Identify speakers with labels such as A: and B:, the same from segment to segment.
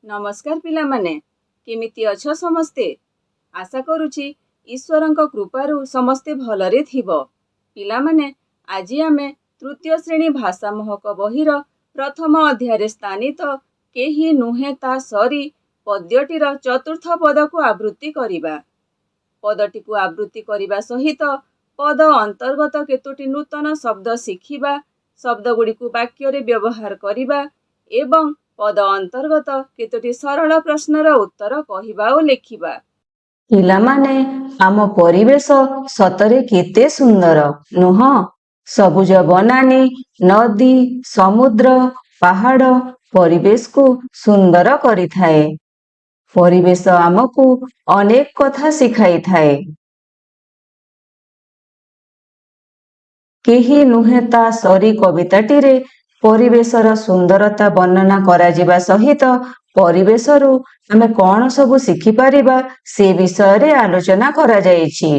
A: नमस्कार पिलामाने केमिति अछ समस्ते आशा करुछि ईश्वरंक कृपारु समस्ते भलरे थिबो। पिलामाने आजि आमे तृतीय श्रेणी भाषा महक बहिर प्रथम अध्याय स्थानित केही नुहे ता सरी पद्यटीर चतुर्थ पद को आवृत्ति करिबा। पदटी को आवृत्ति करिबा सहित पद अंतर्गत केतोटी नूतन शब्द शिखिबा, शब्द गुडी को वाक्य रे व्यवहार करिबा एवं पद अंतर्गत केतोटी सरल प्रश्नर उत्तर कहिबा ओ लेखिबा।
B: पिलामाने आम परिवेश सतरे केते सुंदर नुह? सबुज बनानी, नदी, समुद्र, पहाड़ परिवेश को सुंदर करि थाए। परिवेश आमको अनेक कथा शिखाई थाए। केही नुहे ता सरी कविताटीरे परिवेशर सुंदरता वर्णना करा जिबा सहित परिवेशरू आमे कौन सबु शिखि पारिबा से विषय रे आलोचना करा जायछि।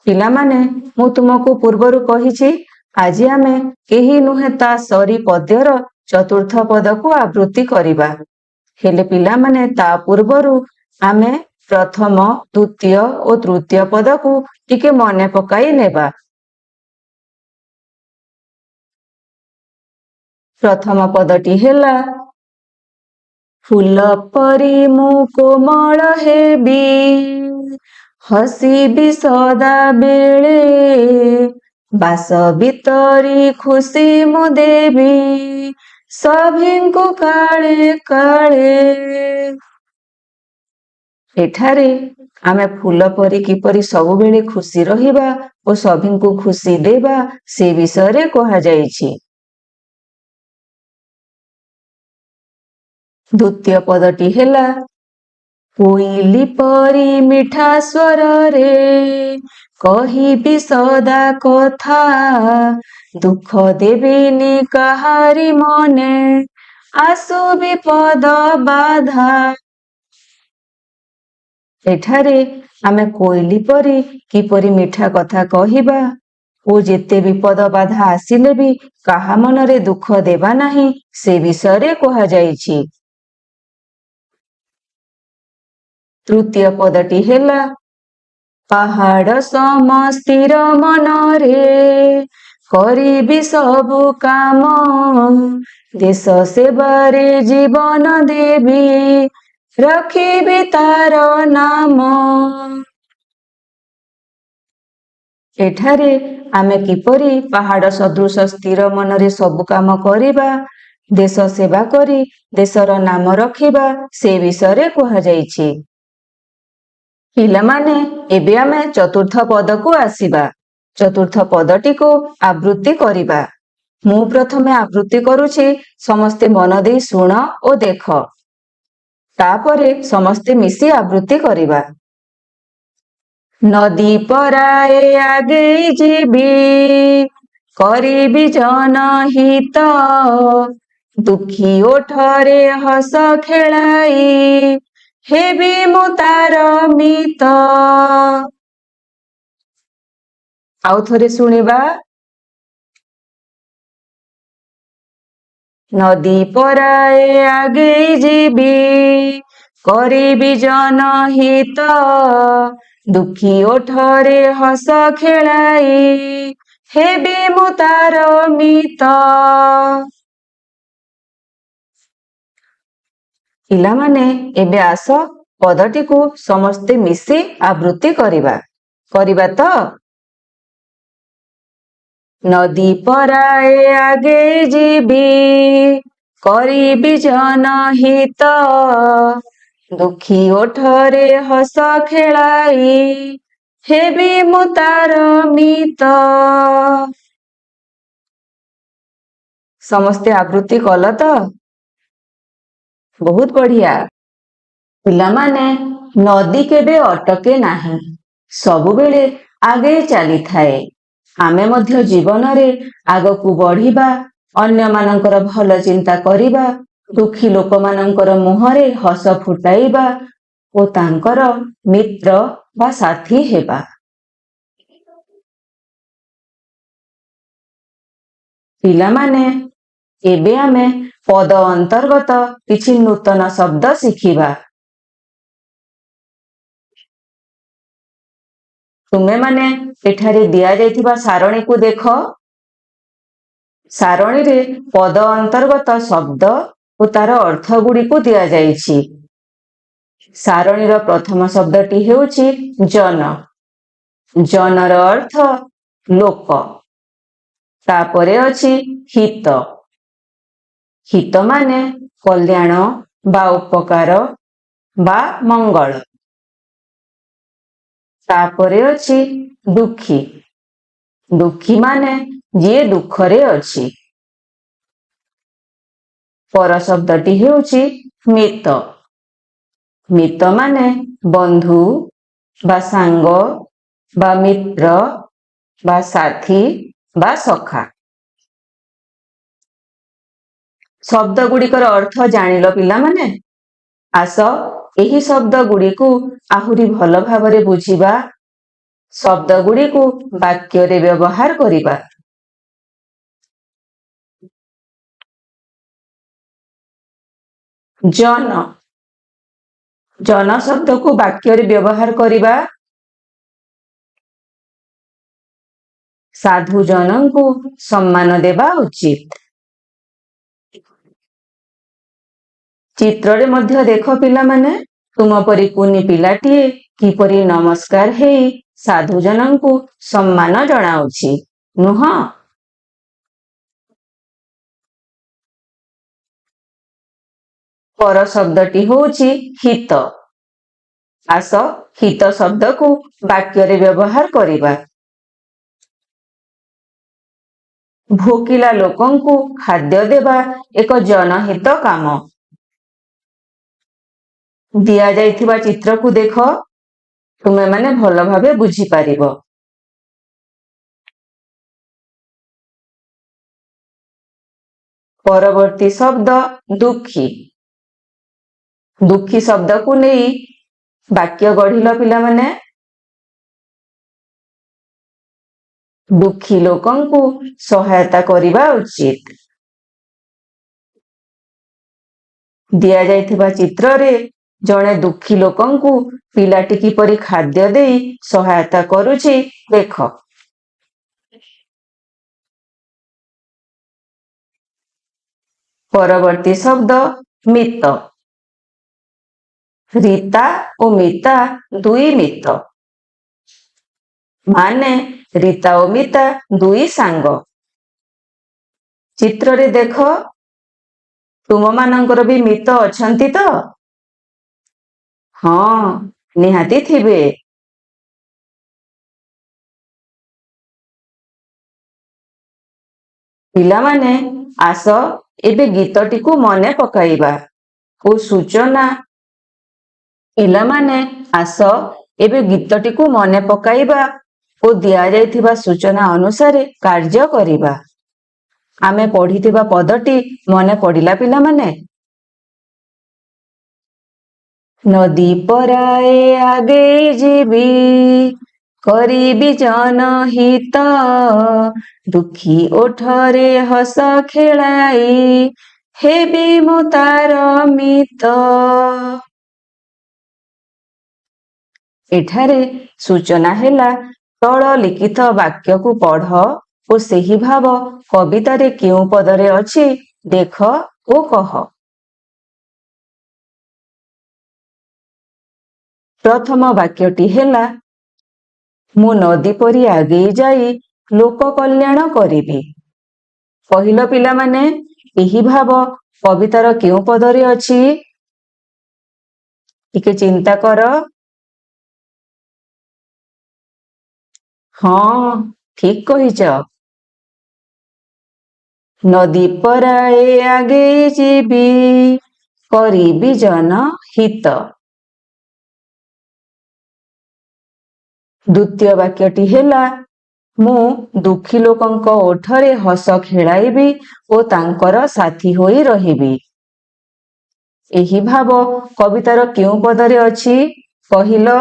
B: पिलामाने मु तुमको पूर्वरु कहिछि आजि आमे केही नुहे ता सरी पद्यर चतुर्थ पद को आवृत्ति करिबा। हेले पिलामाने ता पूर्वरु आमे प्रथम, द्वितीय और तृतीय पद को टिके मने पकाई नेबा। प्रथम पदटी हेला फूल परी मु कोमल हेबी हसीबी सदा बेले बास भितरी खुशी मु देवी सभिंको काले काले। एठारे आमे फूल परी किपरि सबुबेले खुशी रहिबा और सभिंको खुशी देबा से विषय रे कहा जायछि। द्वितीय पदटी हेला कोइली परी मिठा स्वर रे कहिबी सदा कथा दुख देबिनी काहारी मने आसु विपद बाधा। एठारे आमे कोइली परी किपरि मिठा कथा कहिबा ओ जेते विपद बाधा आसिले भी काहा मनरे दुख देबा नाही से विषय रे कहा जायछि। तृतीय पदटी हेला पहाड़ सम स्थिर मन रे करिबी सबु काम देश सेवारे जीवन देवी रखिबी तार नाम। एठारे आमे किपरि पहाड़ सदृश स्थिर मन रे सबु काम करिबा देश सेवा करी देशर नाम रखिबा से विषय रे कहा जायछि। पिलामाने एबे आमे चतुर्थ पद को आसीबा। चतुर्थ पदटी को आवृत्ति करिबा। मु प्रथमे आवृत्ति करूछि, समस्ते मन देई सुण ओ देख। तापरे समस्ते मिसी आवृत्ति करिबा। नदी पराए आगे जीबी करिबी जनहित दुखी ओठरे हस खेलाई हेबी मु तार मित। आउ थरे सुनिबा। नदी पराए आगे जीबी करिबी जनहित दुखी ओठरे हस खेलाई हेबी मु तार मित। पिलामाने एबे आस पदटी को समस्ते मिसी आवृत्ति करिबा। करिबा तो नदी पराए आगे जीबी करिबी जनहित दुखी ओठरे हस खेलाई हेबी मु तार मित। समस्ते आवृत्ति कल तो बहुत बढ़िया। पिलामाने नदी केबे अटके नाही, सबुबेले आगे चली थाए। आमे मध्य जीवन रे आगकू बढ़िबा, अन्य मानकर भल चिंता करिबा, दुखी लोक मानकर मुहरे हस फुटाइबा ओ तांकर मित्र बा साथी हेबा। पिलामाने एबे आमे ପଦ ଅନ୍ତର୍ଗତ କିଛି ନୂତନ ଶବ୍ଦ ଶିଖିବା। ତୁମେମାନେ ଏଠାରେ ଦିଆଯାଇଥିବା ସାରଣୀକୁ ଦେଖ। ସାରଣୀରେ ପଦ ଅନ୍ତର୍ଗତ ଶବ୍ଦ ଓ ତାର ଅର୍ଥ ଗୁଡ଼ିକୁ ଦିଆଯାଇଛି। ସାରଣୀର ପ୍ରଥମ ଶବ୍ଦଟି ହେଉଛି ଜନ। ଜନର ଅର୍ଥ ଲୋକ। ତାପରେ ଅଛି ହିତ। ହିତ ମାନେ କଲ୍ୟାଣ ବା ଉପକାର ବା ମଙ୍ଗଳ। ତାପରେ ଅଛି ଦୁଃଖୀ। ଦୁଃଖୀ ମାନେ ଯିଏ ଦୁଃଖରେ ଅଛି। ପର ଶବ୍ଦଟି ହେଉଛି ମିତ। ମିତ ମାନେ ବନ୍ଧୁ ବା ସାଙ୍ଗ ବା ମିତ୍ର ବା ସାଥୀ ବା ସଖା। ଶବ୍ଦ ଗୁଡ଼ିକର ଅର୍ଥ ଜାଣିଲ ପିଲାମାନେ? ଆସ ଏହି ଶବ୍ଦ ଗୁଡ଼ିକୁ ଆହୁରି ଭଲ ଭାବରେ ବୁଝିବା। ଶବ୍ଦ ଗୁଡ଼ିକୁ ବାକ୍ୟରେ ବ୍ୟବହାର କରିବା। ଜନ। ଜନ ଶବ୍ଦକୁ ବାକ୍ୟରେ ବ୍ୟବହାର କରିବା। ସାଧୁ ଜନଙ୍କୁ ସମ୍ମାନ ଦେବା ଉଚିତ। ଚିତ୍ରରେ ମଧ୍ୟ ଦେଖ ପିଲାମାନେ, ତୁମ ପରି କୁନି ପିଲାଟିଏ କିପରି ନମସ୍କାର ହେଇ ସାଧୁଜନଙ୍କୁ ସମ୍ମାନ ଜଣାଉଛି, ନୁହଁ? ପର ଶବ୍ଦଟି ହେଉଛି ହିତ। ଆସ ହିତ ଶବ୍ଦକୁ ବାକ୍ୟରେ ବ୍ୟବହାର କରିବା। ଭୋକିଲା ଲୋକଙ୍କୁ ଖାଦ୍ୟ ଦେବା ଏକ ଜନହିତ କାମ। ଦିଆଯାଇଥିବା ଚିତ୍ରକୁ ଦେଖ, ତୁମେମାନେ ଭଲ ଭାବେ ବୁଝିପାରିବ। ପରବର୍ତ୍ତୀ ଶବ୍ଦ ଦୁଃଖୀ। ଦୁଃଖୀ ଶବ୍ଦକୁ ନେଇ ବାକ୍ୟ ଗଢ଼ିଲ ପିଲାମାନେ। ଦୁଃଖୀ ଲୋକଙ୍କୁ ସହାୟତା କରିବା ଉଚିତ। ଦିଆଯାଇଥିବା ଚିତ୍ରରେ ଜଣେ ଦୁଃଖୀ ଲୋକଙ୍କୁ ପିଲାଟି କିପରି ଖାଦ୍ୟ ଦେଇ ସହାୟତା କରୁଛି ଦେଖ। ପରବର୍ତ୍ତୀ ଶବ୍ଦ ମିତ। ରୀତା ଓ ମିତା ଦୁଇ ମିତ। ମାନେ ରୀତା ଓ ମିତା ଦୁଇ ସାଙ୍ଗ। ଚିତ୍ରରେ ଦେଖ, ତୁମମାନଙ୍କର ବି ମିତ ଅଛନ୍ତି ତ? ହଁ, ନିହାତି ଥିବେ। ପିଲାମାନେ ଆସ ଏବେ ଗୀତଟିକୁ ମନେ ପକାଇବା ଓ ସୂଚନା ପିଲାମାନେ ଆସ ଏବେ ଗୀତଟିକୁ ମନେ ପକାଇବା ଓ ଦିଆଯାଇଥିବା ସୂଚନା ଅନୁସାରେ କାର୍ଯ୍ୟ କରିବା। ଆମେ ପଢ଼ିଥିବା ପଦଟି ମନେ ପଡ଼ିଲା ପିଲାମାନେ? ନଦୀ ପରାଏ ଆଗେଇ ଯିବି, କରିବି ଜନହିତ, ଦୁଃଖୀ ଓଠରେ ହସ ଖେଳାଇ, ହେବି ମୁଁ ତାର ମିତ। ଏଠାରେ ସୂଚନା ହେଲା, ତଳ ଲିଖିତ ବାକ୍ୟକୁ ପଢ଼ ଓ ସେହି ଭାବ କବିତାରେ କେଉଁ ପଦରେ ଅଛି ଦେଖ ଓ କହ। ପ୍ରଥମ ବାକ୍ୟଟି ହେଲା, ମୁଁ ନଦୀ ପରି ଆଗେଇ ଯାଇ ଲୋକ କଲ୍ୟାଣ କରିବି। କହିଲ ପିଲାମାନେ, ଏହି ଭାବ କବିତାର କେଉଁ ପଦରେ ଅଛି? ଟିକେ ଚିନ୍ତା କର। ହଁ, ଠିକ କହିଛ। ନଦୀ ପରାଏ ଆଗେଇ ଯିବି, କରିବି ଜନହିତ। ଦ୍ୱିତୀୟ ବାକ୍ୟଟି ହେଲା, ମୁଁ ଦୁଃଖୀ ଲୋକଙ୍କ ଓଠରେ ହସ ଖେଳାଇବି ଓ ତାଙ୍କର ସାଥୀ ହୋଇ ରହିବି। ଏହି ଭାବ କବିତାର କେଉଁ ପଦରେ ଅଛି କହିଲ?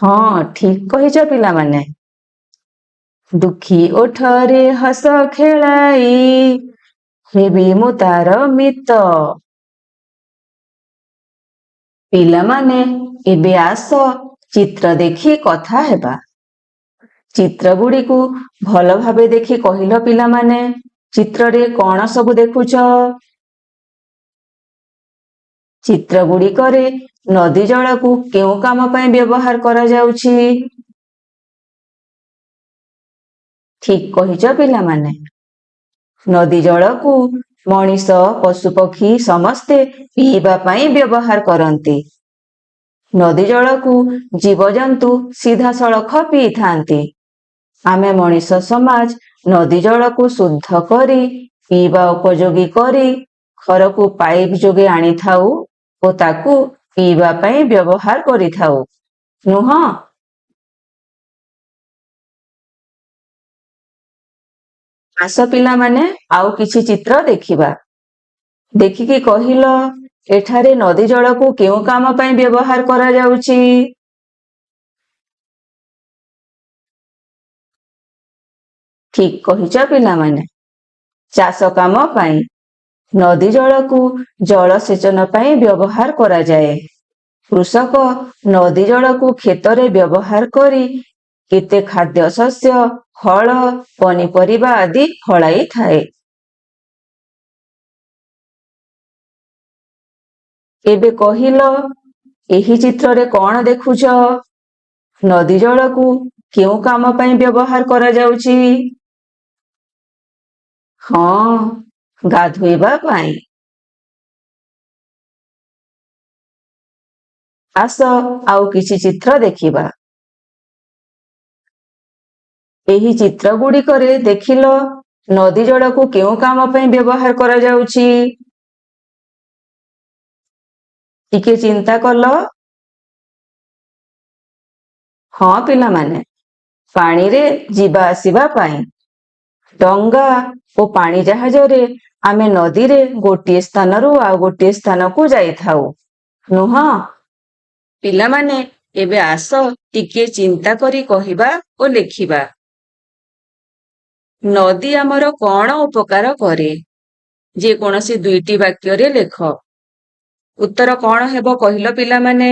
B: ହଁ, ଠିକ କହିଛ ପିଲାମାନେ। ଦୁଃଖୀ ଓଠରେ ହସ ଖେଳାଇ ହେବି ମୁଁ ତାର ମିତ। ପିଲାମାନେ ଏବେ ଆସ ଚିତ୍ର ଦେଖି କଥା ହେବା। ଚିତ୍ର ଗୁଡ଼ିକୁ ଭଲ ଭାବେ ଦେଖି କହିଲ ପିଲାମାନେ, ଚିତ୍ରରେ କଣ ସବୁ ଦେଖୁଛ? ଚିତ୍ର ଗୁଡ଼ିକରେ ନଦୀ ଜଳକୁ କେଉଁ କାମ ପାଇଁ ବ୍ୟବହାର କରାଯାଉଛି? ଠିକ୍ କହିଛ ପିଲାମାନେ। ନଦୀ ଜଳକୁ ମଣିଷ, ପଶୁପକ୍ଷୀ ସମସ୍ତେ ପିଇବା ପାଇଁ ବ୍ୟବହାର କରନ୍ତି। ନଦୀ ଜଳକୁ ଜୀବଜନ୍ତୁ ସିଧାସଳଖ ପିଇଥାନ୍ତି। ଆମେ ମଣିଷ ସମାଜ ନଦୀ ଜଳକୁ ଶୁଦ୍ଧ କରି ପିଇବା ଉପଯୋଗୀ କରି ଘରକୁ ପାଇପ୍ ଯୋଗେ ଆଣିଥାଉ ଓ ତାକୁ ପିଇବା ପାଇଁ ବ୍ୟବହାର କରିଥାଉ, ନୁହଁ? ଆସ ପିଲାମାନେ ଆଉ କିଛି ଚିତ୍ର ଦେଖିବା। ଦେଖିକି କହିଲ, ଏଠାରେ ନଦୀ ଜଳକୁ କେଉଁ କାମ ପାଇଁ ବ୍ୟବହାର କରାଯାଉଛି? ଠିକ୍ କହିଛ ପିଲାମାନେ, ଚାଷ କାମ ପାଇଁ। ନଦୀ ଜଳକୁ ଜଳସେଚନ ପାଇଁ ବ୍ୟବହାର କରାଯାଏ। କୃଷକ ନଦୀ ଜଳକୁ କ୍ଷେତରେ ବ୍ୟବହାର କରି କେତେ ଖାଦ୍ୟଶସ୍ୟ, ଫଳ, ପନିପରିବା ଆଦି ଫଳାଇଥାଏ। ଏବେ କହିଲ, ଏହି ଚିତ୍ରରେ କଣ ଦେଖୁଛ? ନଦୀ ଜଳକୁ କେଉଁ କାମ ପାଇଁ ବ୍ୟବହାର କରାଯାଉଛି? ହଁ, ଗାଧୋଇବା ପାଇଁ। ଆସ ଆଉ କିଛି ଚିତ୍ର ଦେଖିବା। ଏହି ଚିତ୍ର ଗୁଡ଼ିକରେ ଦେଖିଲ, ନଦୀ ଜଳକୁ କେଉଁ କାମ ପାଇଁ ବ୍ୟବହାର କରାଯାଉଛି? ଟିକେ ଚିନ୍ତା କଲ। ହଁ ପିଲାମାନେ, ପାଣିରେ ଯିବା ଆସିବା ପାଇଁ। ଡଙ୍ଗା ଓ ପାଣି ଜାହାଜରେ ଆମେ ନଦୀରେ ଗୋଟିଏ ସ୍ଥାନରୁ ଆଉ ଗୋଟିଏ ସ୍ଥାନକୁ ଯାଇଥାଉ, ନୁହଁ? ପିଲାମାନେ ଏବେ ଆସ ଟିକେ ଚିନ୍ତା କରି କହିବା ଓ ଲେଖିବା। ନଦୀ ଆମର କଣ ଉପକାର କରେ? ଯେକୌଣସି ଦୁଇଟି ବାକ୍ୟରେ ଲେଖ। ଉତ୍ତର କଣ ହେବ କହିଲ ପିଲାମାନେ?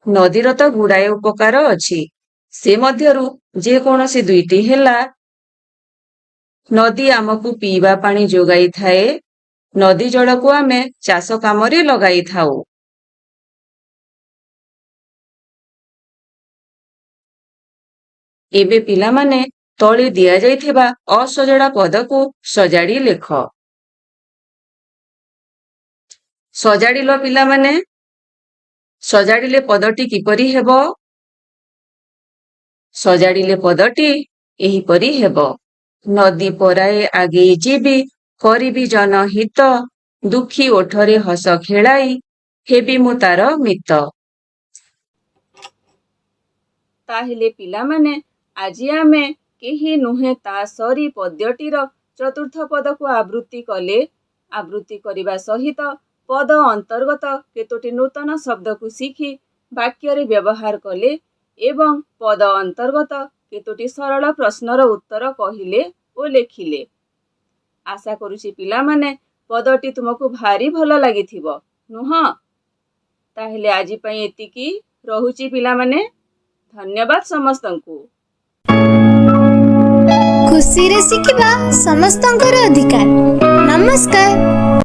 B: ନଦୀର ତ ଗୁଡ଼ାଏ ଉପକାର ଅଛି। ସେ ମଧ୍ୟରୁ ଯେକୌଣସି ଦୁଇଟି ହେଲା, ନଦୀ ଆମକୁ ପିଇବା ପାଣି ଯୋଗାଇଥାଏ। ନଦୀ ଜଳକୁ ଆମେ ଚାଷ କାମରେ ଲଗାଇଥାଉ। ଏବେ ପିଲାମାନେ ତଳେ ଦିଆଯାଇଥିବା ଅସଜଡ଼ା ପଦକୁ ସଜାଡ଼ି ଲେଖ। ସଜାଡ଼ିଲ ପିଲାମାନେ। ସଜାଡ଼ିଲେ ପଦଟି କିପରି ହେବ? ସଜାଡ଼ିଲେ ପଦଟି ଏହିପରି ହେବ। ନଦୀ ପରାଏ ଆଗେଇ ଯିବି, କରିବି ଜନହିତ, ଦୁଃଖୀ ଓଠରେ ହସ ଖେଳାଇ, ହେବି ମୁଁ ତାର ମିତ। ତାହେଲେ ପିଲାମାନେ, ଆଜି ଆମେ କେହି ନୁହେଁ ତା ସରି ପଦ୍ୟଟିର ଚତୁର୍ଥ ପଦକୁ ଆବୃତ୍ତି କଲେ। ଆବୃତ୍ତି କରିବା ସହିତ ପଦ ଅନ୍ତର୍ଗତ କେତୋଟି ନୂତନ ଶବ୍ଦକୁ ଶିଖି ବାକ୍ୟରେ ବ୍ୟବହାର କଲେ ଏବଂ ପଦ ଅନ୍ତର୍ଗତ କେତୋଟି ସରଳ ପ୍ରଶ୍ନର ଉତ୍ତର କହିଲେ ଓ ଲେଖିଲେ। ଆଶା କରୁଛି ପିଲାମାନେ ପଦଟି ତୁମକୁ ଭାରି ଭଲ ଲାଗିଥିବ, ନୁହଁ? ତାହେଲେ ଆଜି ପାଇଁ ଏତିକି। ରହୁଛି ପିଲାମାନେ। ଧନ୍ୟବାଦ ସମସ୍ତଙ୍କୁ।
C: ଖୁସିରେ ଶିଖିବା ସମସ୍ତଙ୍କର ଅଧିକାର। ନମସ୍କାର।